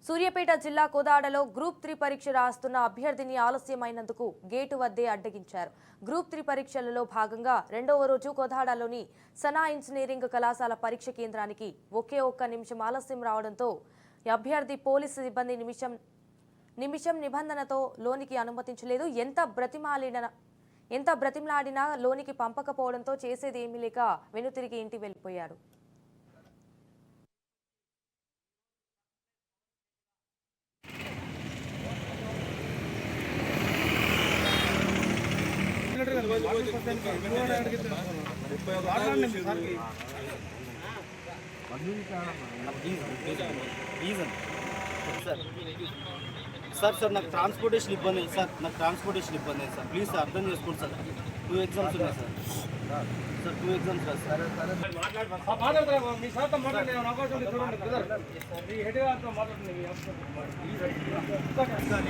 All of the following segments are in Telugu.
సూర్యాపేట జిల్లా కోదాడలో గ్రూప్ 3 పరీక్ష రాస్తున్న అభ్యర్థిని ఆలస్యమైనందుకు గేటు వద్దే అడ్డగించారు. గ్రూప్ 3 పరీక్షలలో భాగంగా రెండవ రోజు కోదాడలోని సనా ఇంజనీరింగ్ కళాశాల పరీక్ష కేంద్రానికి ఒక్క నిమిషం ఆలస్యం రావడంతో అభ్యర్థి పోలీసు సిబ్బంది నిమిషం నిబంధనతో లోనికి అనుమతించలేదు. ఎంత బ్రతిమలాడినా లోనికి పంపకపోవడంతో చేసేది ఏమీ లేక వెనుతిరిగి ఇంటికి వెళ్లిపోయారు. సార్ నాకు ట్రాన్స్పోర్టేషన్ ఇబ్బంది సార్ ప్లీజ్ సార్ అర్థం చేసుకోండి సార్. 2 ఎగ్జామ్స్ ఉన్నాయి సార్ 2 ఎగ్జామ్స్ కాదు సార్.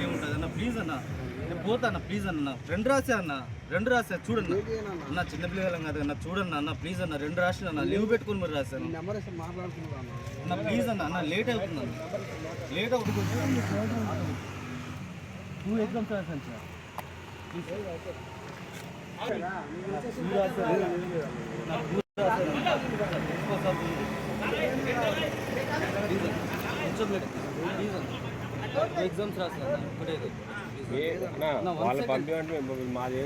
ఏముంటుంది అన్న ప్లీజ్ అన్న, నేను పోతా అన్న ప్లీజ్ అన్న. 2 రాసా చూడన్న అన్న, చిన్నపిల్లలం కాదు అన్న చూడన్న అన్న ప్లీజ్ అన్న. 2 రాసిన అన్న, లీవ్ పెట్టుకుని మరి రాశాను అన్న ప్లీజ్ అన్న లేట్ అవుతుంది అన్న, లేట్ అవుతుంది. 2 ఎగ్జామ్స్ రాశాను సార్ ఎగ్జామ్స్ రాశాను వాళ్ళ పంపి అంటే మాది